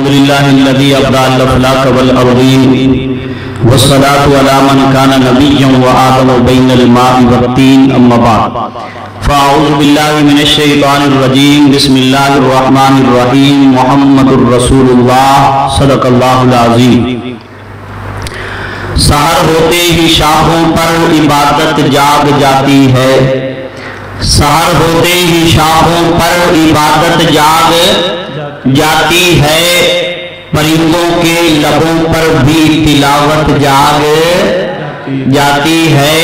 अल्हम्दुलिल्लाहिल्लज़ी अब्दअल अफ़लाक वल अर्दीन वस्सलातु अला मन काना नबिय्यन व आदम बैनल माइ वत्तीन अम्मा बाद फ़अऊज़ु बिल्लाहि मिनश शैतानिर रजीम बिस्मिल्लाहिर रहमानिर रहीम मुहम्मदुर रसूलुल्लाह सदक़ल्लाहुल अज़ीम। सहर होते ही शाखों पर इबादत जाग जाती है, सहर होते ही शाखों पर इबादत जाग जाती है, परिंदों के लबों पर भी तिलावत जाग जाती है,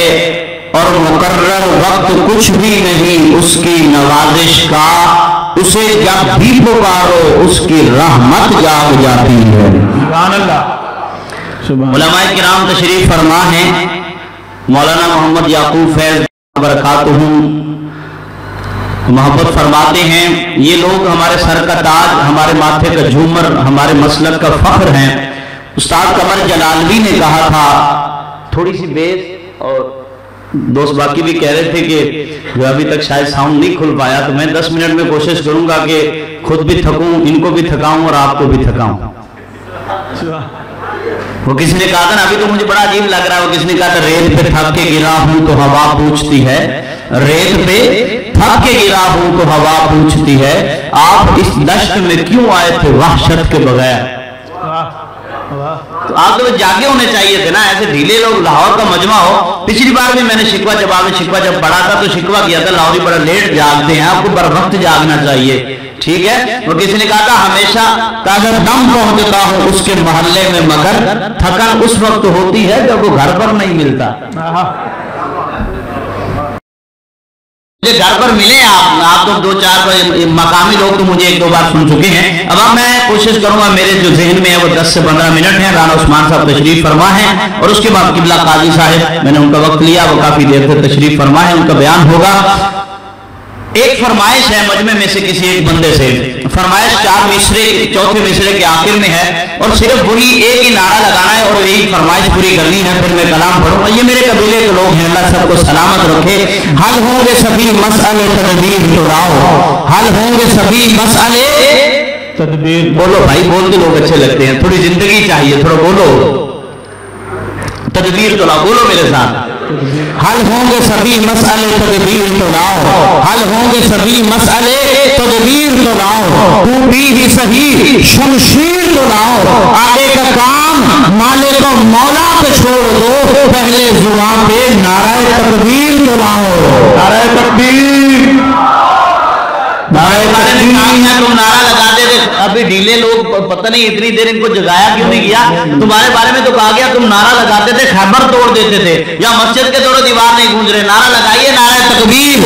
और मुकर्रर वक्त कुछ भी नहीं उसकी नवाजिश का, उसे जब भी पुकारो उसकी रहमत जाग जाती है। उलमाए किराम तशरीफ फरमा है, मौलाना मोहम्मद याकूब फैज बरकातुहू मोहब्बत फरमाते हैं, ये लोग हमारे सर का ताज, हमारे माथे का झूमर, हमारे मसलक का फख्र हैं। उस्ताद कमर जलालवी ने कहा था, थोड़ी सी बेस, और दोस्त बाकी भी कह रहे थे कि जो अभी तक शायद साउंड नहीं खुल पाया, तो मैं 10 मिनट में कोशिश करूंगा कि खुद भी थकूं, इनको भी थकाऊं और आपको भी थकाऊं। वो किसी ने कहा था ना, अभी तो मुझे बड़ा अजीब लग रहा है, वो किसी ने कहा था रेत पे थक के गिरा हूं तो हवा पूछती है, रेत पे थक के गिरा हूं तो हवा पूछती है, आप इस दश्त में क्यों आए थे वहशत के बगैर। तो आप तो जागे होने चाहिए थे ना, ऐसे ढीले लोग। लाहौर का मजमा हो, पिछली बार भी मैंने शिकवा जब पढ़ा था तो शिकवा किया था लाहौरी बड़ा लेट जागते हैं, आपको बर वक्त जागना चाहिए, ठीक है। वो किसी ने कहा था, हमेशा ताज़ा दम पहुंचता हूं उसके मोहल्ले में, मगर थकन उस वक्त होती है जब वो घर पर नहीं मिलता। मुझे घर पर मिले आप तो 2-4 मकामी लोग तो मुझे 1-2 बार सुन चुके हैं। अब मैं कोशिश करूंगा, मेरे जो जहन में है वो 10 से 15 मिनट है। राना उस्मान साहब तशरीफ फरमा है, और उसके बाद किबला काजी साहब, मैंने उनका वक्त लिया, वो काफी देर से तशरीफ फरमा है, उनका बयान होगा। एक फरमाइश है मजमे में से किसी एक बंदे से, फरमाइश 4 मिसरे, चौथे मिसरे के आखिर में है, और सिर्फ वही एक ही नारा लगाना है और यही फरमाइश पूरी करनी है, फिर मैं कलाम पढ़ूंगा। ये मेरे कबीले के लोग हैं, अल्लाह सबको सलामत रखे। हल होंगे सभी मसले तदबीर तो लाओ, हल होंगे सभी मसले तदबीर। बोलो भाई, बोल के लोग अच्छे लगते हैं, थोड़ी जिंदगी चाहिए, थोड़ा बोलो तदबीर तो लाओ, बोलो मेरे साथ। हल होंगे सभी मसले तदबीर तो लाओ, हल होंगे सभी मसले तदबीर तो लाओ, टूटी ही सही शमशीर तो लाओ, आगे का काम माले को मौला पे छोड़ दो, पहले जुबान पे नाराए तकबीर तो लाओ, नाराए तकबीर, नाराए तकबीर। तुम नारा लगाते थे, अभी ढीले लोग पता नहीं इतनी देर इनको जगाया क्यों नहीं किया। तुम्हारे बारे में तो कहा गया तुम नारा लगाते थे, खैबर तोड़ देते थे, या मस्जिद के तोड़ो दीवार नहीं गूंज रहे। नारा लगाइए, नारा तकबीर।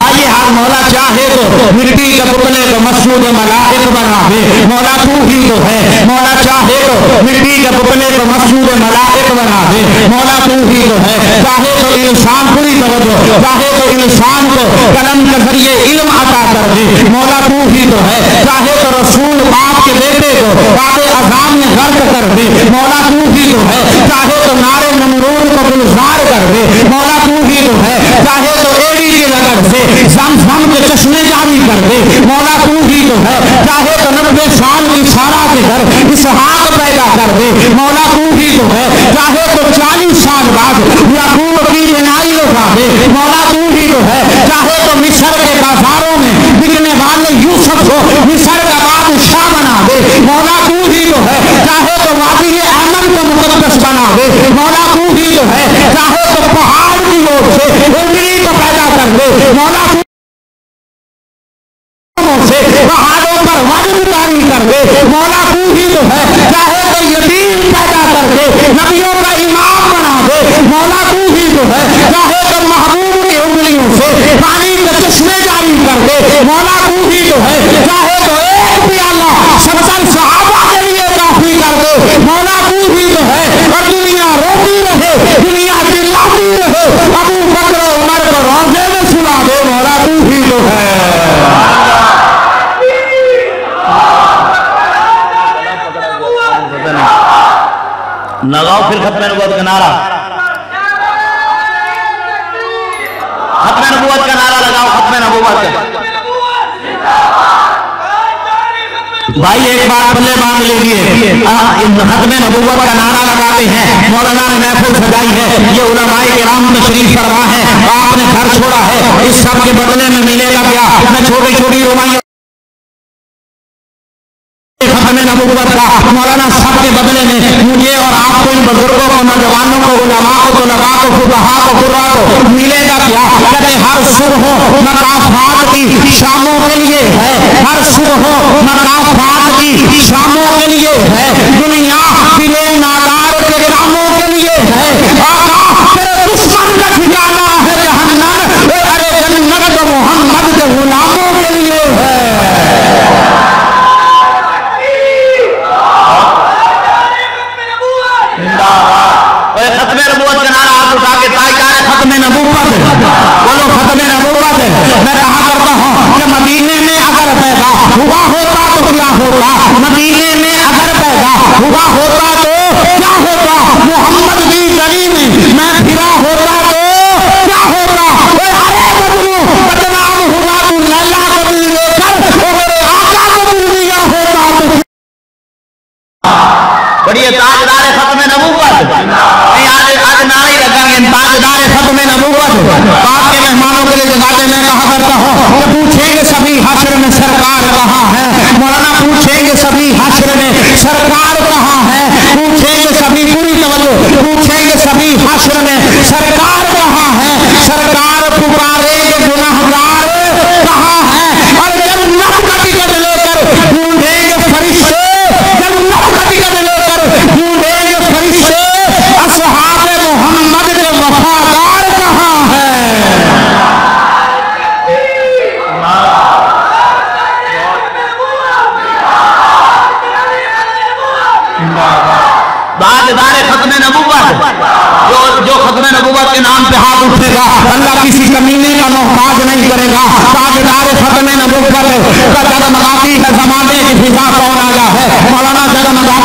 आइए, हाथ मौला चाहे तो मिट्टी के पुतले को मस्जिद मलाइक बना दे, मौला तू ही तो है। मौला चाहे तो मिट्टी के पुतले को मस्जिद मलाइक बना दे, मौला तू ही तो है। चाहे तो इंसान पूरी तवज्जो, चाहे तो इंसान को कलम के जरिए इल्म अता कर दे, मौला तू ही तो है। चाहे तो रसूल पाक के बेटे को काबे अज़ाम में गर्क कर दे, मौला तू ही तो है। चाहे तो नारे नमरूद को गुलजार कर दे, मौला तू ही तो है। चाहे तो एड़ी की लगन से ज़म-ज़म के चश्मे जारी कर दे, मौला तू ही तो है। चाहे तो 90 साल की सारा के घर इसहाक पैदा कर दे, मौला तू ही तो है। चाहे तो 40 साल बाद याकूब की बिनाई उठा दे, मौला तू ही तो है। चाहे तो मिस्र के बाजारों में बिकने वाले यूसुफ को मिस्र का बादशाह बना दे, मौला तू ही तो है। चाहे तो वादी अहमद को मुकद्दस बना दे, मौला तू ही तो है। चाहे तो पहाड़ की ओर से उंगली को पैदा कर दे, मौला से पहाड़ों पर वजन जारी कर दे, मौला तू ही तो है। चाहे तो यतीम पैदा कर दे, नबियों का इमाम बना दे, मौला तू ही तो है। चाहे तो महबूब की उंगलियों से पानी के चश्मे जारी कर दे, मौला तू ही तो है। चाहे तो एक प्याला 70 सहाबा के लिए काफी कर दे, मौला तू ही तो है। और दुनिया रोती रहे, दुनिया चिल्लाती रहे, अबू बकर उमर को रोजे में सुला दे, मौला तू ही तो है। लगाओ फिर खत्म नबूवत का नारा, खत्म नबूवत का नारा लगाओ, खत्म नबूवत का। भाई एक बात पल्ले बांध लीजिए, खत्मे नबूवत का नारा लगाते हैं, मौलाना ने महफिल सजाई है, ये उलमाए किराम तशरीफ फरमा है, आपने घर छोड़ा है, इस सब के बदले में मिलेगा क्या? मैं छोटी छोटी रुमाइयां खत्मे नबूवत का मौलाना सब के बदले में मुझे और आपको, इन बुजुर्गों को, नौजवानों को, उलमा को, तुलबा को, फुक़हा को, कुर्रा को मिलेगा क्या? कहते हर सुबह मकाफात की शामों के लिए है, हर सुबह मकाफात की शामों के लिए है, दुनिया बिले नादार के कामों के लिए है। आका तेरे दुश्मन का ठिकाना है जहन्नम, अरे जन्नत तो मोहम्मद के गुलामों के लिए है। खत्मे नबूवत का नारा हाथ उठा के ताकि खत्मे नबूवत बोलो, खत्मे नबूवत। मैं कहा करता हूँ कि मदीने में अगर पैदा हुआ होता तो क्या होता, मदीने में अगर पैदा हुआ होता तो क्या होता, मोहम्मद की गली में मैं फिरा होता तो क्या होता, अरे बदलू बदनाम हुआ तू लैला को भी लेकर, और मेरे आका को भी लिया होता तो बढ़िया ताजदार खत्मे नबूवत। आज नारे लगाएंगे ताजदार खत्मे नबूवत। बाप के मेहमानों के लिए जगाते मैं कहा करता हूँ कि पूछेंगे सभी हश्र में सरकार कहाँ है, मौलाना पूछेंगे सभी हश्र में सरकार कहाँ है, पूछेंगे सभी, पूरी तवज्जो, पूछेंगे सभी हश्र में सरकार कहाँ है, सरकार पुकारेंगे गुनाहगार कहाँ है, और जब नफ का टिकट लेकर ढूंढेंगे फरिश्ते, जब नफ का टिकट लेकर ढूंढेंगे फरिश्ते, असहाबे मोहम्मद के वफादार कहाँ है। ताजदार खत्मे नबूवत, जो खत्मे नबूवत के नाम पे हाथ उठेगा अल्लाह किसी कमीने का मोहताज नहीं करेगा। ताजदार खत्मे नबूवत का जगमगाती है ज़माने की फिजा कौन आया है, मौलाना जगमगा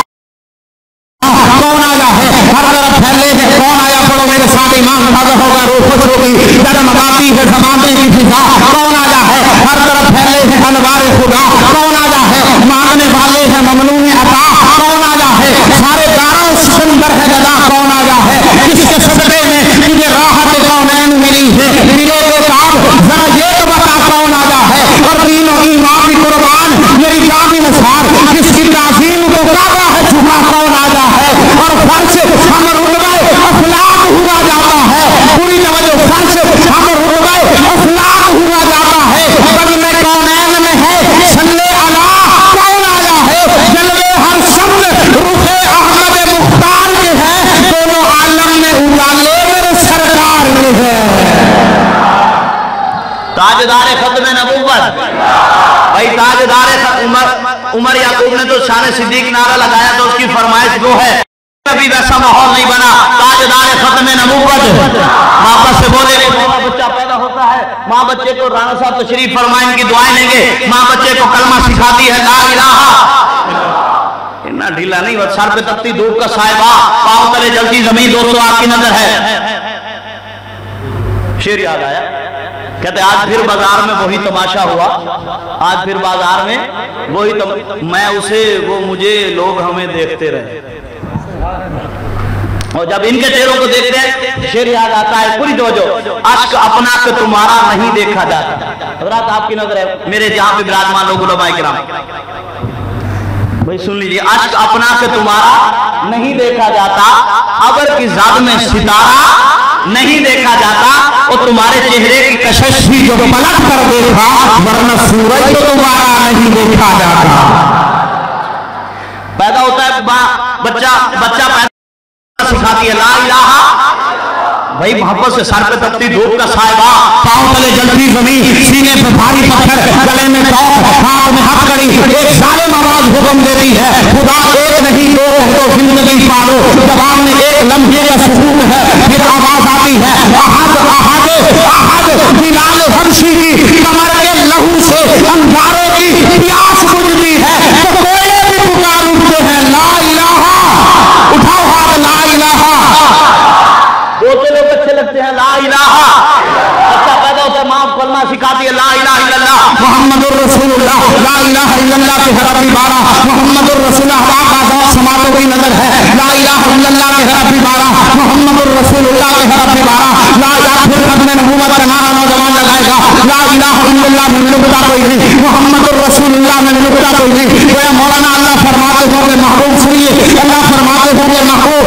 कौन आया है, हर तरफ फैले है कौन आया, पढ़ो मेरे साथ ईमान ताज़ा होगा, रूह खुश होगी। जगमगाती है ज़माने की फिजा कौन आया है, हर तरफ फैले है अनवार खुदा कौन आया है, मांगने वाले हैं ममनून अता कौन आया है, सारे गारों सुंदर है गदा कौन आया है, किसके सदक़े में तुझे राहत कौनैन मिली है, मिले बेताब जरा ये तो बता कौन आया है, और तीनों ईमान की कुर्बान मेरी जान निसार, किसकी ताज़ीम को काबा है झुका कौन आया है, और फर्श हम रुतबे अफलाक हुआ जाता है, पूरी तवज्जो, फर्श हम रुतबे अफलाक हुआ जाता है, बग में कौनैन में है सल्ले अला कौन आया है, जलवे हर शब्द रुखे अहमद मुख्तार में है, दोनों आलम में उजाले मेरे सरकार में है। ताजदार खत्मे नबूवत भाई, ताजदार उमर याकूब ने तो शान सिद्दीक नारा लगाया तो उसकी फरमाइश वो है, कभी वैसा माहौल नहीं बना। ताजदार खत्मे नबूवत माँ बाप से बोले, बच्चा पैदा होता है, माँ बच्चे को, राणा साहब तशरीफ फरमाए, इनकी दुआएं लेंगे, माँ बच्चे को कलमा सिखाती है ला इलाहा, इतना ढीला नहीं, सर पे तपती धूप का साहिबा, पाँव तले जलती जमीन, दोस्तों आपकी नजर है। शेर याद आया, कहते आज फिर बाजार में वही तमाशा हुआ, आज फिर बाजार में वही मैं उसे, वो मुझे, लोग हमें देखते रहे, और जब इनके चेहरों को देखते हैं शेर याद आता है, पूरी तवज्जो, अश्क अपना के तुम्हारा नहीं देखा जाता। हज़रात आपकी नजर है, मेरे जहां पे विराजमान लोग उलमाए किराम भाई सुन लीजिए, अश्क अपना के तुम्हारा नहीं देखा जाता, अबर की ज़ाद में सितारा नहीं देखा जाता, और तुम्हारे चेहरे की कशिश भी जो पलट कर देखा, वरना सूरज तो तुम्हारा नहीं देखा जाता। पैदा होता है बच्चा पैदा सिखाती है ला इलाहा, भाई मोहब्बत से सर पे तपती धूप का साहिबा, पाँव तले जलती जमीन, सीने पे भारी पत्थर, गले में तौर, हाथ में हथकड़ी, एक जालिम आवाज हुक्म देती है, खुदा एक नहीं दो तो जिंदगी पालो, जवाब में एक लम्हे का सुकून है, फिर आवाज आती है अहद अहद अहद, बिलाल हबशी की कमर के लहू से अंगारों की प्यास बुझती है, तो कोयले भी पुकार उठते हैं ला इलाहा, उठाओ हाथ ला इलाहा, बोलते लोग अच्छे लगते हैं ला इलाहा, बच्चा पैदा होता है, माँ कलमा सिखाती है ला इलाहा इल्लल्लाह मुहम्मदुर रसूलुल्लाह, रसूलुल्लाह ला इलाहा इल्लल्लाह के हरफ भी 12 मोहम्मदुर रसूलुल्लाह आज़ाद समातों की नजर है ला इलाहा इल्लल्लाह के हरफ भी 12 मोहम्मदुर रसूलुल्लाह के हरफ भी 12 ला इलाहा फिर अपने नबूवत का नारा नौजवान लगाएगा ला इलाहा इल्लल्लाह में नुक्ता कोई नहीं मोहम्मदुर रसूलुल्लाह में नुक्ता कोई नहीं। गोया मौलाना अल्लाह फरमाते होंगे महबूब सुनिए अल्लाह फरमाते होंगे महबूब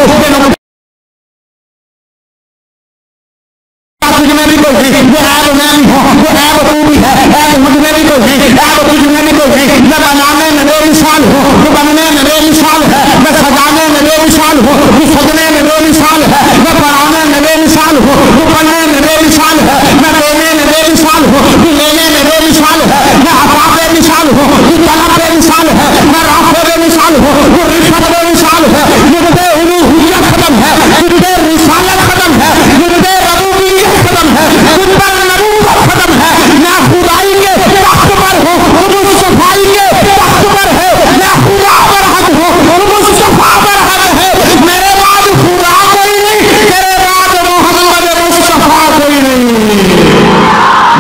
में भी कोई नहीं वो ऐब मैं भी हूँ वो ऐब तू भी है ऐब मुझ में भी कोई नहीं ऐब तुझ में भी कोई नहीं मैं बनाने में बेमिसाल हूँ वो बनने में बेमिसाल है मैं सजाने में बेमिसाल हूँ वो सजने में बेमिसाल है मैं पढ़ाने में बेमिसाल हूँ वो पढ़ने में बेमिसाल है मैं देने में बेमिसाल हूँ वो लेने में बेमिसाल है मैं हवा बेमिसाल हूँ वो तलब बेमिसाल है मैं राह बेमिसाल हूँ वो रिश्वत बेमिसाल है मुझे उलूहियत खत्म है मुझे रिसालत खत्म है मुझे रबूबियत खत्म है मुझ पर नबूवत खत्म है मैं खुदाई के तख्त पर हूँ मुस्तफाई के तख्त पर है मैं खुदा पर हक हूँ मुस्तफा पर हक है मेरे बाद खुदा कोई नहीं तेरे बाद मोहम्मद मुस्तफा कोई नहीं।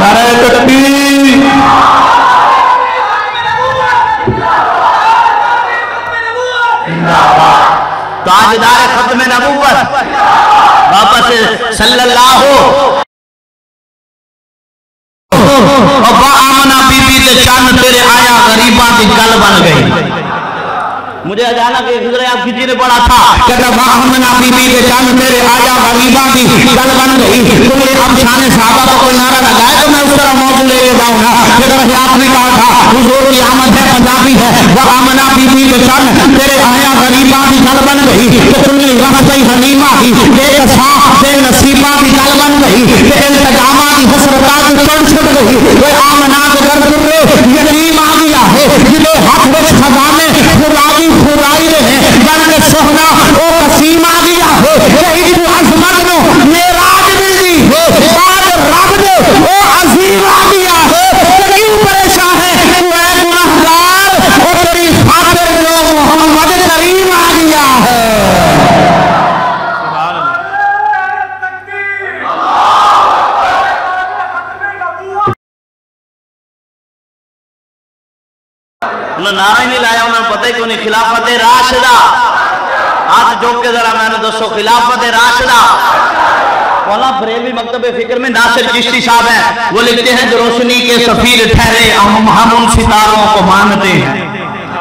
नारे तकबीर ताजदार खत्म नबूवत वापस सल्लल्लाहु और आमना बीबी के चांद तेरे आया गरीबा की गल बन गई। मुझे अचानक एक गुजरे आप किसी ने पढ़ा था कहता आमना बीबी के चांद तेरे आया गरीबा की गल बन गई। तुमने अब शाने साहबा को कोई नारा लगाए तो मैं उस तरह मौजूद ले जाऊंगा। आपने कहा था हुजूर की आमद है पंजाबी है वो आमना बीबी के चांद तेरे आया गरीबा की गल बन गई तो तुमने रहती हनीमा की बेनसीबा की गल बन गई इंतजामा की हसरता की चढ़ छुट गई वो आमना के घर तुमने यतीम आ गया है जिन्हें हाथ में खजाने खुदाई खुदाई रहे बन के सोहना वो कसीम आ गया है यही तो अजमत नो मेराज मिली है बाद रब दे वो अजीम आ गया है क्यों परेशान है तू है गुनाहगार और तेरी खातिर लोग मोहम्मद करीम आ गया है। नारा ही नहीं लाया उन्होंने पता ही क्यों नहीं खिलाफत राशिदा हाथ जोक के जरा मैंने दोस्तों खिलाफत राशिदा वाला फरेबी मकतब फिक्र में नासिर चिश्ती साहब हैं वो लिखते हैं जो रोशनी के सफीर ठहरे हम उन सितारों को मानते हैं।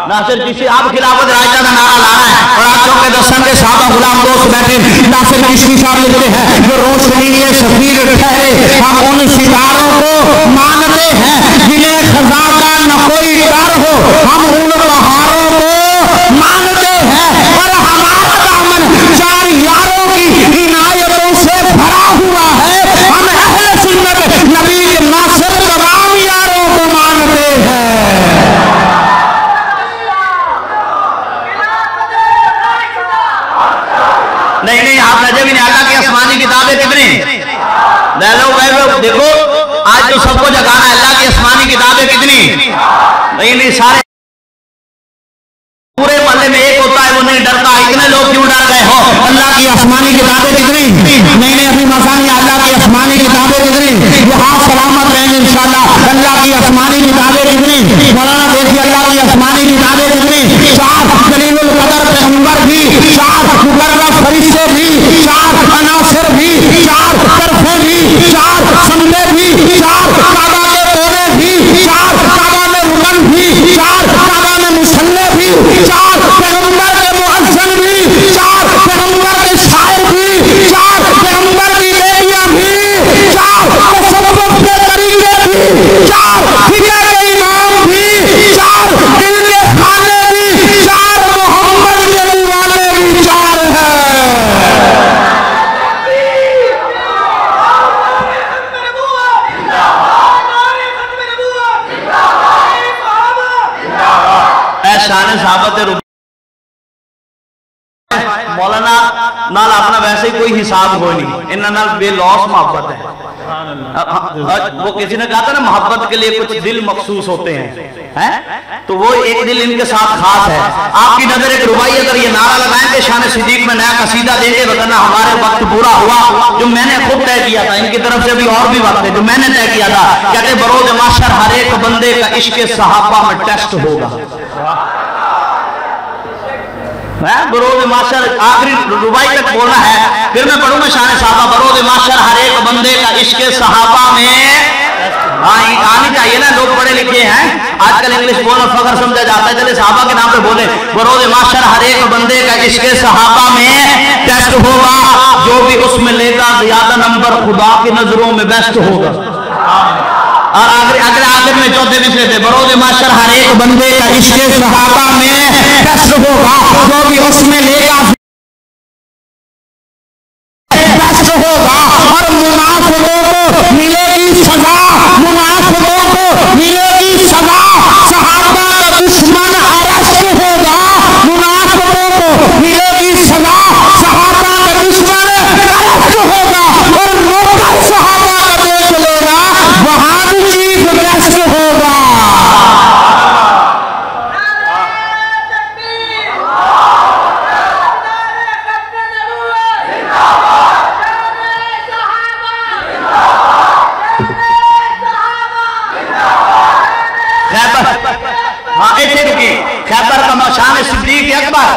नासिर चिश्ती आप खिलाफत राशिदा का नारा ला रहे हैं और आप चौक के दर्शन के साहब गुलाम दोस्त बैठे नासिर चिश्ती साहब लिखते हैं जो रोशनी के सफीर ठहरे हम उन सितारों को मानते हैं जिन्हें खजा का न कोई डर हो हम उन बहारों को मानते हैं और हमारा दामन चार यारों की इनायतों से भरा हुआ है हम अहले सुन्नत नबी के नासिर तमाम यारों को मानते हैं। नहीं नहीं आप नजर भी नहीं अल्लाह की आसमानी किताबें कितनी देखो आज तो सबको जगाना अल्लाह की आसमानी किताबें कितनी नहीं सारे पूरे मोहल्ले में एक होता है वो नहीं डरता इतने लोग क्यों डर गए हो। अल्लाह की आसमानी किताबें कितनी नहीं अभी मसानी अल्लाह की आसमानी किताबें कितनी यहाँ सलामत रहेंगे इंशाल्लाह। अल्लाह की आसमानी किताबें कितनी मौलाना देखिए अल्लाह की आसमानी किताबें कितनी चार दलीलुल कदर पैगंबर भी चार मुकर्रम फरिश्ते भी चार अनासिर भी चार तरफे भी चार संदे भी चार काबा के कोने भी चार काबा में रुकन भी चार काबा में मुसल्ले भी चार पैगंबर के मुअज्जिन भी चार पैगंबर के शायर भी चार पैगंबर की बेटियां भी चार तसव्वुफ के तरीके भी चार फिक्र के इमाम भी चार दिल के खाने भी चार मोहम्मद के दीवाने भी चार है। मौलाना नाल अपना वैसे ही कोई हिसाब हो नहीं इन्होंने बेलौस मोहब्बत है। वो किसी ने कहा था ना मोहब्बत के लिए कुछ दिल मखसूस होते हैं तो वो एक दिल इनके साथ खास है। आपकी आपकी नजर एक रुबाई अगर ये नारा लगाएंगे शान सिद्दीक में नया कसीदा देंगे, वरना हमारे वक्त पूरा हुआ। जो मैंने खुद तय किया था, इनकी तरफ से भी और भी वक्त है, जो मैंने तय किया था, कहते बरोज माशर हर एक बंदे का इश्क सहाबा में टेस्ट होगा। बरोज माशर आखिरी रुबाई तक बोलना है, फिर मैं पढ़ूंगा शान साहबा। बरोज माशर हर एक बंदे का इश्क सहाबा में, हाँ आनी चाहिए ना, लोग पढ़े लिखे हैं, आजकल इंग्लिश बोलना फखर समझा जाता है, चले साहबा के नाम पे बोले। बरोज माशर हर एक बंदे का इश्क सहाबा में टेस्ट होगा, जो भी उसमें लेगा ज्यादा नंबर खुदा की नजरों में बेस्ट होगा। और आखिर में चौथे विषय थे, बरोज माशर हर एक बंदे का इश्क सहाबा में टेस्ट होगा, जो भी उसमें लेगा बेस्ट होगा। और मुनाफिकों को मिलेगी सजा, मुनाफिकों को मिलेगी सजा, सहाबा का दुश्मन अरेस्ट होगा। मुनाफिकों को मिलेगी सजा, सहाबा का दुश्मन अरेस्ट होगा। और मौका सहाबा का देख लेना, वहां भी चीफ गेस्ट होगा। हाँ ऐसे रुकी, खैबर का शान सिद्दीक अकबर,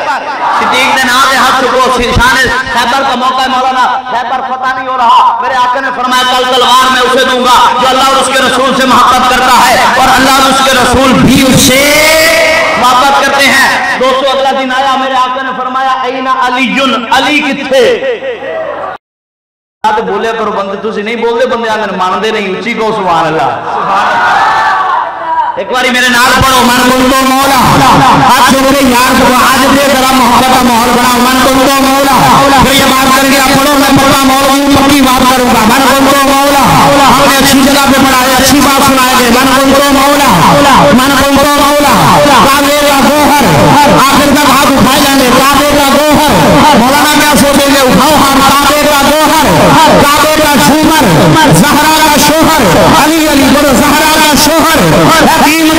सिद्दीक ने नाम है हक को, शान खैबर का मौका है मौलाना, खैबर पता नहीं हो रहा। मेरे आका ने फरमाया कल तलवार मैं उसे दूंगा जो अल्लाह और उसके रसूल से मोहब्बत करता है, और अल्लाह और उसके रसूल भी उससे मोहब्बत करते हैं। दोस्तों अगला दिन आया, मेरे आका ने फरमाया ऐना अलीयुन, अली किथे? बोले करो बंदे, तुझे नहीं बोलते बंदे आगे मानते नहीं, उच्ची को सुभान अल्लाह। एक बारी मेरे नाल पढ़ो, मन कुंतो मौला, हाथ जोड़ के यार को आज दे जरा मोहब्बत का माहौल बनाओ, मन कुंतो मौला। फिर ये बात करके आप पढ़ो, मैं पढ़ा मौला हूं, पक्की बात करूंगा। मन कुंतो मौला, हमने अच्छी जगह पे पढ़ा है, अच्छी बात सुनाएंगे। मन कुंतो मौला, मन कुंतो मौला, काबे का गोहर, आखिर तक हाथ उठाए जाएंगे, काबे का गोहर। मौलाना क्या सोचेंगे, उठाओ हाथ, काबे का गोहर, काबे का झूमर, जहरा का शोहर, अली अली बोलो, जहरा का शोहर,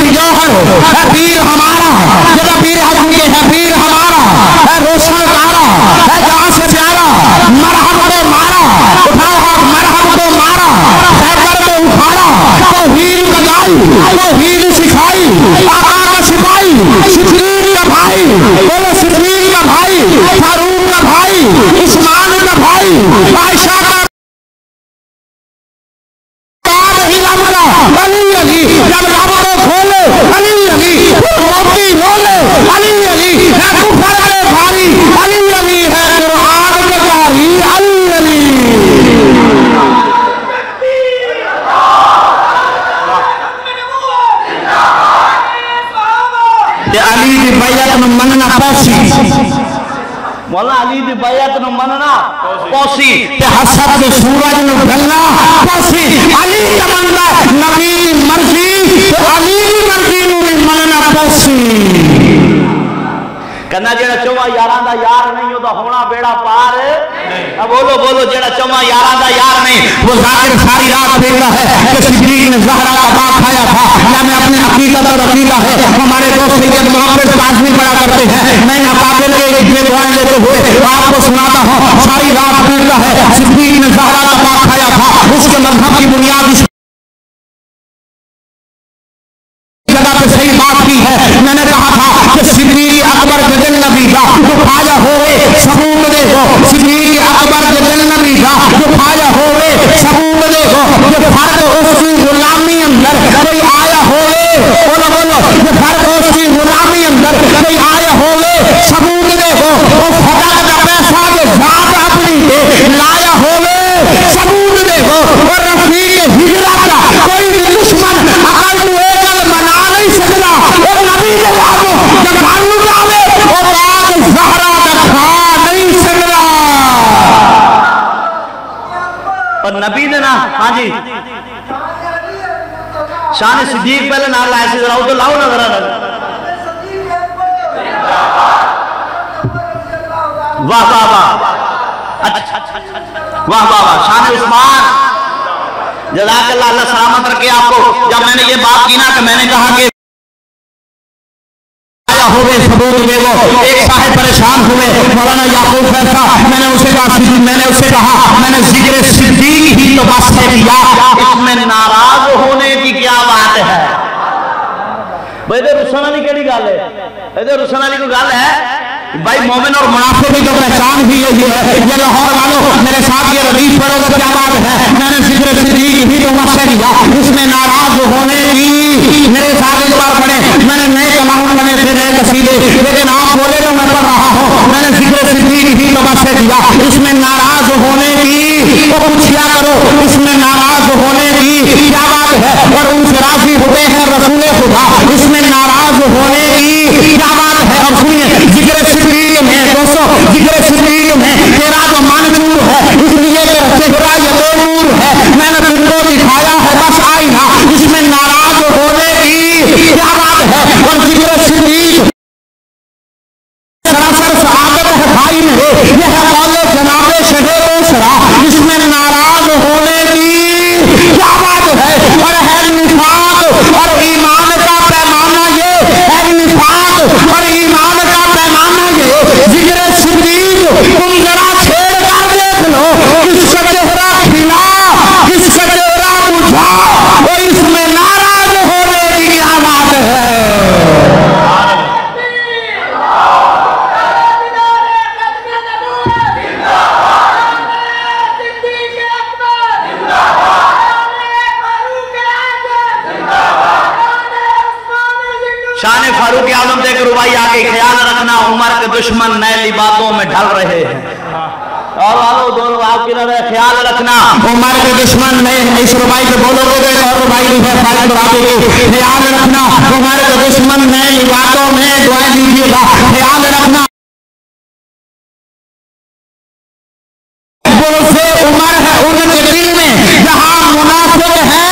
जौहर है पीर हमारा, जरा पीर हसन के है पीर हमारा, है रोशन तारा, है जहां से प्यारा, मरहब को मारा, उठाओ हाथ, मरहब को मारा, खैबर को उखाड़ा, तौहीद लगाई, तौहीद सिखाई, आका का सिपाही, सिद्दीक का भाई, बोलो सिद्दीक का भाई, फारूक का भाई, उस्मान का भाई, आयशा का अली अली, जब रब को खोले अली अली, मोती बोले अली अली, है कुफर के भारी अली अली, है कुरान के कारी अली अली। अली की बैयत में मनना पौसी, मौला अली की बैयत में मनना पौसी, हसद के सूरज में ढलना पौसी, अली का मनना नबी मर्जी, अली की मर्जी में मनना पौसी। कहना जेड़ा चौवा यारां दा यार नहीं होता होना बेड़ा पार। अब बोलो बोलो, जेड़ा चौवा यारां दा यार नहीं, वो जाकिर सारी रात देख रहा है कि सिद्दीक ने ज़हरा का बाग खाया था, या मैं अपने हकीकत और अकीदा है। हमारे दोस्त के मुहावरे लाज़मी पढ़ा करते हैं, मैं अकाबिर के एक दुआएं लेते हुए आपको सुनाता हूँ। सारी रात देख रहा है सिद्दीक ने ज़हरा का बाग खाया था, उसके मजहब की बुनियाद जगह पे सही बात की है। मैंने कहा था कि सिद्दीक अकबर के दिल नबी का जो फाया होवे सबूत देखो, सिद्दीक अकबर के दिल नबी का जो फाया होवे सबूत देखो, जो फर्क उसकी गुलामी अंदर कोई आया होवे, बोलो बोलो, जो फर्क उसकी गुलामी अंदर कोई आया होवे सबूत देखो, वो फटा का पैसा जो जात अपनी लाया होवे सबूत देखो, और रफीक हिजरा का कोई भी दुश्मन अकल में मना नहीं सकता, और नबी के बाबू जब भालू डाले वो बात ज़हरा का खा नहीं सकता। और नबी ने ना, हाँ जी शान सिद्दीक पहले ना लाए से जरा तो लाओ ना जरा, वाह वाह वाह, अच्छा वाह वाह वाह, शान उस्मान जज़ाकल्लाह, अल्लाह सलामत रखे आपको। जब मैंने ये बात की ना कि मैंने कहा कि आया हो गए सबूत में वो एक साहब परेशान हुए मौलाना याकूब फैसला मैंने उसे कहा मैंने जिक्र सिद्दीक ही तो बस है किया, इसमें नाराज होने की क्या बात है? भाई इधर रुसन वाली केड़ी गल है? इधर रुसन वाली कोई गल है? भाई मोमिन और मुनाफिक की तो पहचान भी यही है। ये लाहौर वालों मेरे साथ ये रदीफ पढ़ो तो क्या बात है? मैंने जिक्र सिद्दीक ही तो बस है किया, इसमें नाराज होने की मेरे साथ एक बार पढ़े मैंने नए कलाम बने थे नए कसीदे, लेकिन आप बोले तो मैं पढ़ रहा हूँ मैंने जिक्र सिद्दीक ही तो बस है किया, इसमें नाराज होने की तो पूछा करो, इसमें नाराज होने की क्या बात है? और उनसे राजी होते हैं रसूल खुदा, इसमें नाराज होने की क्या बात है? अब सुनिए जिक्र सिद्दीक में दोस्तों, जिक्र सिद्दीक में तेरा जो मंजूर है इसलिए चेहरा ये बेनूर है, मैंने तुमको दिखाया है बस आईना, इसमें नाराज होने की क्या बात है? और जिक्र सिद्दीक सरासर सआदत है भाई मेरे, यह है मौले जनाबे शहर सरा, इसमें नाराज होने की क्या बात है? और है निफाक और ईमान का पैमाना, ये है निफाक और ईमान का पैमाना, ये जिक्र सिद्दीक तुम जरा छेड़ कर देख लो, किसका चेहरा खिला किसका चेहरा बुझा, और इसमें नाराज होने की क्या बात है? शान फारूक आजम देख रुबाई आगे ख्याल रखना उमर के दुश्मन नए लिबासों में ढल रहे हैं। और वालों दोनों आपकी नजर ख्याल रखना उमर के दुश्मन नए इस रुबाई के बोलोगे और रुबाई है फारिग राबी के ख्याल रखना उमर के दुश्मन नए लिबासों में दुआ दीजिएगा, ख्याल रखना से उमर है उनके दिल में जहां मुनाफिक है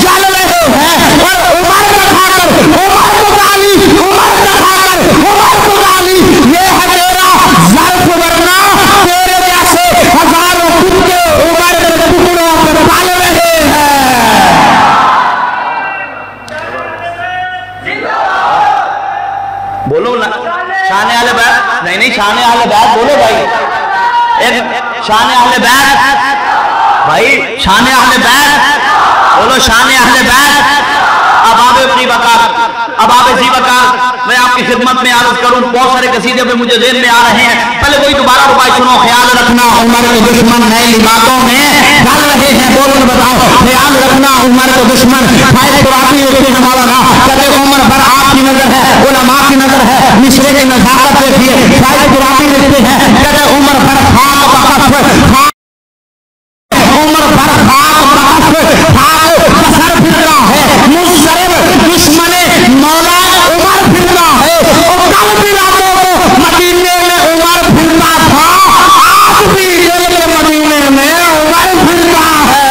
जल रहे हैं, और उमर को खाकर उमर को गाली उमर को खाकर उमर को गाली, ये है तेरा ज़र्फ, वरना तेरे जैसे हजारों कुत्ते उमर के टुकड़ों पर पाल रहे हैं। बोलो ना शान आले बैत, नहीं शान आले बैत बोलो भाई, एक शान अहले बैत भाई, शान अहले बैत बोलो, शान अहले बैत। अब आप जी वकार मैं आपकी खिदमत में अर्ज करूं, बहुत सारे कसीदे पे मुझे जेहन में आ रहे हैं, पहले वही दोबारा रुबाई सुनो, ख्याल रखना उमर के दुश्मन नए लिबासों में ढल रहे हैं, बोलो बताओ, ख्याल रखना उमर के दुश्मन फायदे कुराती होते हैं मौलाना, कहते उम्र भर आपकी नजर है, उलमा की नजर है, मिसरे की नजाकत देखिए, फायदे कुराती देखते हैं, कहते उम्र भर खाक बकफ उम्र भर खाक बकफ खाक बसर फिर रहा है, मुशर्रफ दुश्मन मौला उमर फिर रहा है, और कल भी रातों को मदीने में उमर फिरता था, आज भी दिल के मदीने में उमर फिरता है।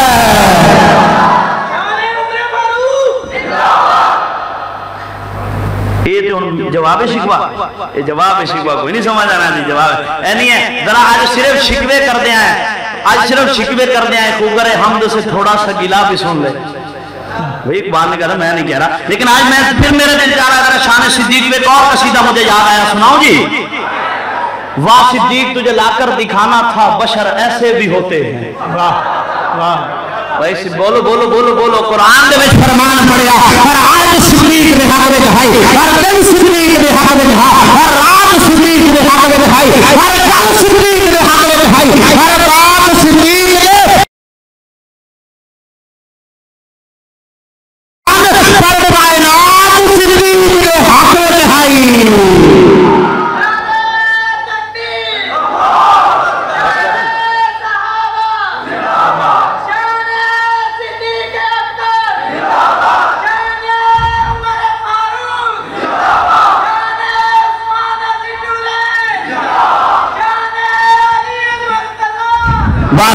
ये तो जवाब शिकवा, ये जवाब शिकवा कोई नहीं समझ आना जी, जवाब नहीं है। जरा आज सिर्फ शिकवे कर दिया है, आज सिर्फ शिकवे कर दिया है, खूब करे हम से थोड़ा सा गिला भी सुन ले भाई, बात नहीं कर रहा, मैं नहीं कह रहा, लेकिन आज मैं फिर मेरे दिल जा रहा है शान सिद्दीक में एक और कसीदा मुझे याद आया, सुनाओ जी। वाह सिद्दीक तुझे लाकर दिखाना था बशर ऐसे भी होते हैं, वाह वाह भाई, बोलो बोलो बोलो बोलो, कुरान दे विच फरमान पढ़िया, हर आज सिद्दीक दे हक विच है, हर दिन सिद्दीक दे हक विच है, हर रात सिद्दीक दे हक विच है, हर पल सिद्दीक दे हक विच है, हर बात सिद्दीक पर कायनात सिद्दीक दे हक विच है।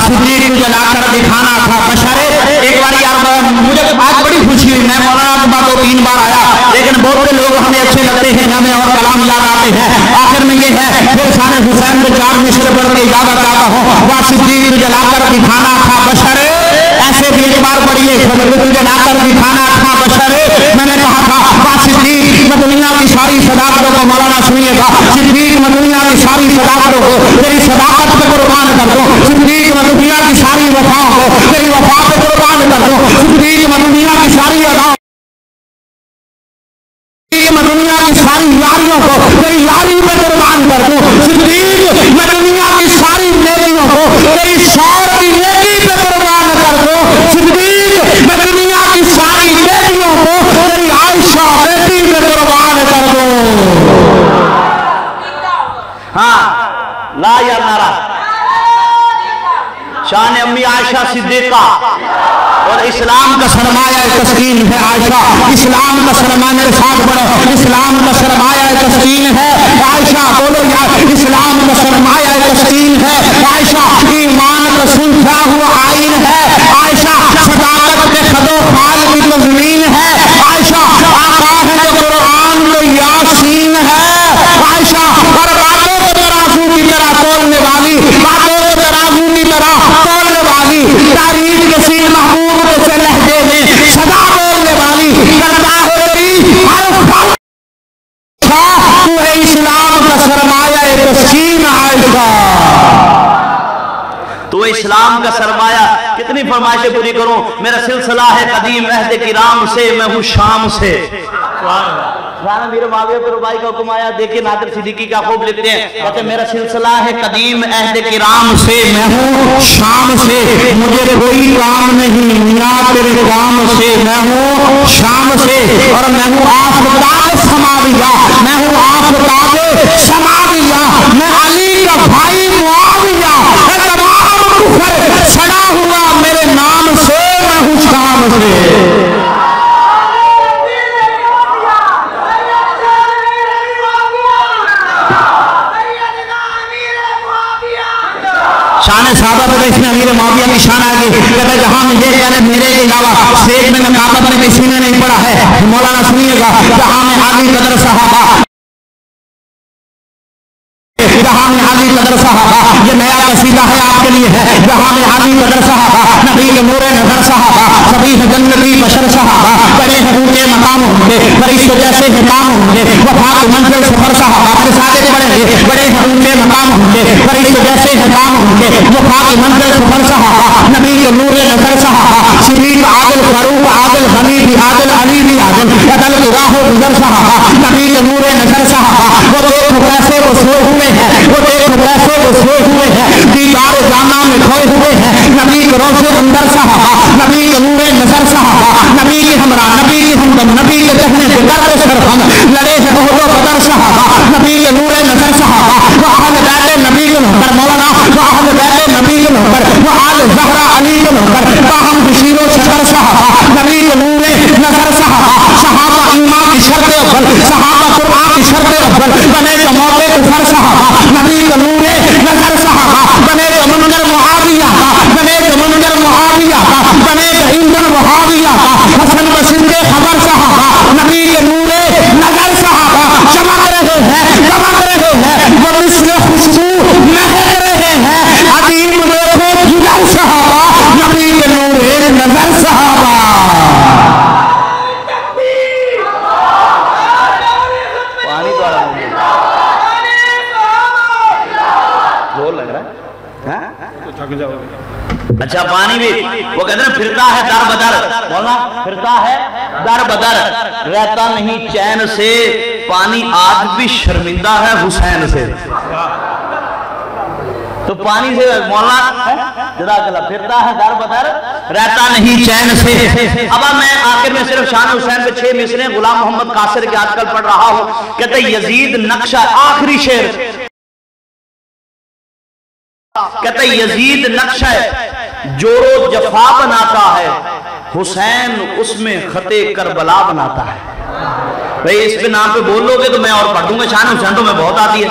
सिद्दीक मुझे लाकर दिखाना था बशरे, एक बार यार मुझे आज बड़ी खुशी हुई, मैं मौलाना के बाद 2-3 बार आया, लेकिन बहुत से लोग हमें अच्छे लगते हैं, हमें और कलाम याद आते हैं, आखिर में ये है फिर शान हुसैन के 4 मिसरे पढ़ के इजाजत आता हूँ। वाह सिद्दीक मुझे लाकर दिखाना था बशरे, ऐसे भी एक बार पढ़िए, मुझे लाकर दिखाना था बशरे, मैंने कहा था वाह सिद्दीक मैं दुनिया की सारी सदाकतों को, मौलाना सुनिएगा, सिद्दीक मैं दुनिया की सारी सदाकतों को तेरी सदाकत पे कुर्बान कर दूं, सिद्दीक मैं दुनिया की सारी वफाओं को तेरी वफा पे कुर्बान कर दूं, सिद्दीक मैं दुनिया की सारी अदाओं, मैं दुनिया की सारी यारियों को तेरी यारी पे कुर्बान कर दूं, सिद्दीक मैं दुनिया की सारी नेकियों को तेरी सौर की नेकी पे कुर्बान कर दूं, सिद्दीक मैं दुनिया की सारी नेकियों को तेरी आयशा बेटी पे कुर्बान कर दूं। हाँ, ला या नारा शान अम्मी आयशा सिद्दीका, और इस्लाम का सरमाया तस्कीन है आयशा, इस्लाम का सरमाया, मेरे साथ पढ़ो, इस्लाम का सरमाया तस्कीन है आयशा, बोलो यार, इस्लाम का सरमाया तस्कीन है आयशा, ईमान का सुलझा हुआ आइन है आयशा, सदाकत के खदो खाल की तज़मीन है आयशा, आका है जो कुरान में यासीन है आयशा, और बातों को तराजू की तरह तोलने वाली, बातों को तराजू की तरह तोलने वाली, तारीफ के सीन महबूब से लहजे में सदा बोलने वाली, करता है तेरी हर पल तू है इस्लाम का सरमाया तस्कीन आयशा, तो इस्लाम का सरमाया। कितनी फरमाइशें पूरी करूं, मेरा सिलसिला है कदीम अहद किराम से, मैं हूं शाम से। मेरे माविया पर भाई का हुक्म आया, देखिए नादिर सिद्दीकी का खूब लिखते हैं, कहते मेरा सिलसिला है कदीम अहद किराम से, मैं हूँ शाम से, मुझे कोई काम नहीं मिला तेरे काम से, मैं हूँ शाम से, और मैं हूँ आफताब समाविया, मैं हूँ आफताब समाविया, मैं अली का भाई मुआविया, सड़ा हुआ मेरे नाम से, मैं हूँ शाम से। शान साहबा पे इसमें अमीर मुआविया की शान आ गई, कहते जहां मुझे कहने मेरे के अलावा शेख में नकाबत ने किसी ने नहीं पढ़ा है, मौलाना सुनिएगा, जहां में आली कदर साहबा, जहां में आली कदर साहबा, ये नया कसीदा है आपके लिए है, जहां में आली कदर साहबा, नबी के नूरे नजर साहबा, सभी जन्नती बशर साहबा, बड़े ऊंचे मकाम होंगे, फरिश्तों जैसे हिकाम होंगे, वफा की मंजिल सफर साहबा, अपने साथ पढ़ेंगे, बड़े ऊंचे मकाम होंगे, फरिश्तों जैसे हिकाम होंगे, वफा की मंजिल सफर साहबा, नबी के नूरे नजर साहबा, शरीफ आदिल फरूक आदिल हमीद आदिल अली भी आदिल अदल राहो गुजर साहबा, नबी के नूरे नजर साहबा, वो देख कैसे वो सोए हुए हैं, वो देख कैसे वो सोए हुए हैं, दीदार जाना में खोए हुए हैं, नबी के रोज़े अंदर साहबा, नबी के नूरे नजर साहबा, नबी के हमरा, नबी के हमदम, नबी के कहने से कर सरहम लड़े है बहुत बदर साहबा, नबी के नूरे नजर साहबा, वो अहल बैत नबी के नौकर मौलाना, वो अहल बैत नबी के नौकर, वो आल ज़हरा अली के नौकर, बाहम बशीरो शकर साहबा, नबी के नूरे नजर साहबा, सहाबा ईमान की शर्त अव्वल, सहाबा कुरान की शर्त अव्वल, बने के मौके कुफर साहबा, नबी के नूरे नजर साहबा, बने के मुनकर मुआविया का, बने के मुनकर मुआविया का, बने के इंजन मुआविया का, हसन बशीर के खबर साहबा, नबी के नूरे नजर साहबा, चमक रहे हैं, चमक रहे हैं, वो मिस्र खुशबू महक रहे हैं, अदीम देखो जुगर साहबा, नबी के नूरे नजर साहबा। पानी तो जोर लग रहा है, थक जाओगे। अच्छा पानी भी, वो कहते हैं फिरता है दर बदर, बोलना फिरता है दर बदर, रहता नहीं चैन से, पानी आज भी शर्मिंदा है हुसैन से। तो पानी से मौलाना जज़ाकल्लाह, फिरता है दर बदर, रहता नहीं चैन से। अब मैं आखिर में सिर्फ शान हुसैन पे 6 मिसरे गुलाम मोहम्मद कासिर के आजकल पढ़ रहा हूँ, कहते यजीद नक्शा, आखिरी शेर कहते यजीद नक्शा जोरो जफा बनाता है, हुसैन उसमें खते करबला बनाता है। भाई इस पे नाम पे बोल लोगे तो मैं और पढ़ दूंगा, शान हुसैन तो मैं बहुत आती है।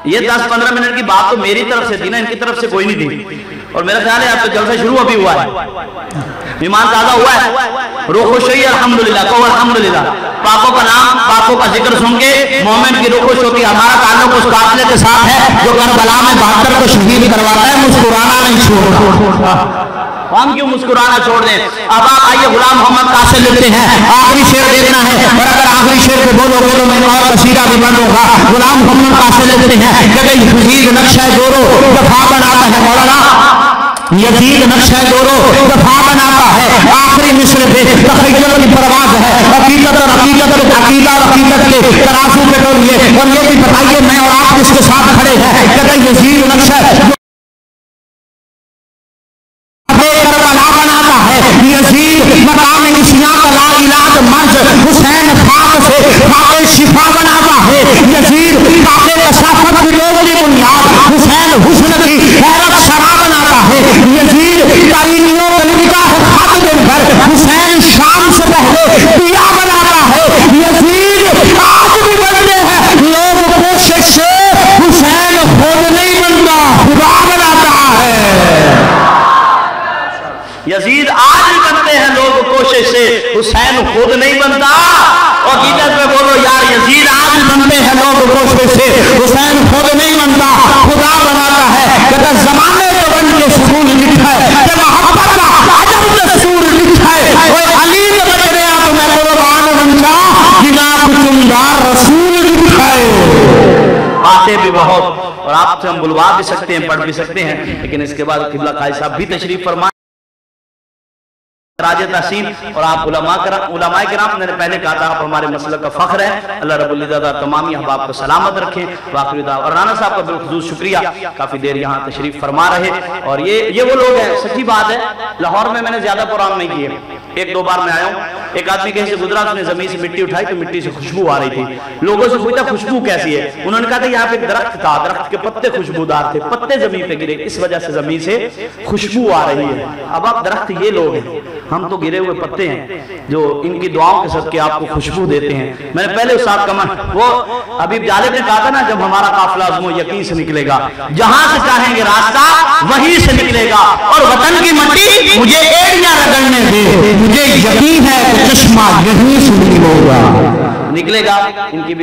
ये 10-15 मिनट की बात तो मेरी तरफ से थी ना, इनकी तरफ से कोई नहीं थी। और मेरा ख्याल है अब तो जलसा शुरू अभी हुआ है, ईमान ताजा हुआ है, रूह खुश हुई अल्हम्दुलिल्लाह, कहो अल्हम्दुलिल्लाह। पाकों का नाम, पाकों का जिक्र सुन के मोमिन की रूह खुश होती है। हमारा ताल्लुक उस काफिले के साथ है जो करबला में 72 को शहीद करवाता है, मुस्कुराना नहीं छोड़ता। तो हम क्यों मुस्कुराना छोड़ दें? अब आप आइए गुलाम मोहम्मद कासिम लिखते हैं, आखिरी शेर देखना है, और अगर आखिरी शेर को बोलोगे तो मैं और कसीदा भी बन लूंगा। गुलाम मोहम्मद कासिम लिखते हैं, यजीद नक्शा जोरो दफा बनाता है मौलाना, यजीद नक्शा जोरो दफा बनाता है, आखिरी मिस्र पे तखय्युल की परवाज है, हकीकत और हकीकत अकीदा और हकीकत के तराजू पे तोलिए, और ये भी बताइए मैं और आप किसके साथ खड़े हैं? कहते यजीद नक्शा करबला बनाता है, यजीद मकाम इस्लाम का ला इलाज मंच, हुसैन खाक से खाके शिफा बनाता है, यजीद खाके कसाफत की लोगों बुनियाद, हुसैन हुस्न की हैरत शरा बनाता है, यजीद तालीमियों का खत देकर हुसैन शाम से पहले दिया बनाता है, यजीद आज भी बनते हैं लोग कोशिश से, हुसैन खुद नहीं बनता खुदा बनाता है। यजीद आज भी बनते हैं लोग कोशिश से, हुसैन खुद नहीं बनता। और कीदत में बोलो यार, यजीद आज भी बनते हैं लोग कोशिश से, हुसैन खुद नहीं बनता खुदा बनाता है। कहता जमाने तो बन के सुकून लिखा है, जब मोहब्बत का अजब दस्तूर लिखा है, ओए अली ने बच गया तो मैं कुर्बान बनता, बिना कुचुमदार रसूल लिखा है। बातें भी बहुत, और आपसे हम बुलवा भी सकते हैं, पढ़ भी सकते हैं, लेकिन इसके बाद किबला काजी साहब भी तशरीफ फरमा राज तहसीन, और आप उलमाए किराम, मैंने पहले कहा था आप हमारे मसलक का फख्र है। अल्लाह रब्बुल इज़्ज़त तमामी अहबाब को सलामत रखें। वाक़ई और राना साहब का बिलखुसूस शुक्रिया, काफ़ी देर यहाँ तशरीफ फरमा रहे। और ये वो लोग हैं, सच्ची बात है, लाहौर में मैंने ज़्यादा प्रोग्राम नहीं किए, एक दो बार मैं आया हूँ। एक आदमी कहीं से गुजरा, उसने जमीन से मिट्टी उठाई तो मिट्टी से खुशबू आ रही थी। लोगों से पूछा खुशबू कैसी है? उन्होंने कहा था यहाँ पे एक दरख्त था, दरख्त के पत्ते खुशबूदार थे, पत्ते जमीन पे गिरे, इस वजह से जमीन से खुशबू आ रही है। अब आप दरख्त ये लोग हैं, हम तो गिरे हुए पत्ते हैं जो इनकी दुआओं के सदके आपको खुशबू देते हैं। मैंने पहले उस साहब का वो हबीब जालिब ने कहा था ना, जब हमारा काफिला अज़्मो यकीन से निकलेगा, जहां से चाहेंगे रास्ता वहीं से निकलेगा, और वतन की मट्टी मुझे एड़ियां रगड़ने दे, मुझे यकीन है चश्मा यहीं से निकलेगा। इनकी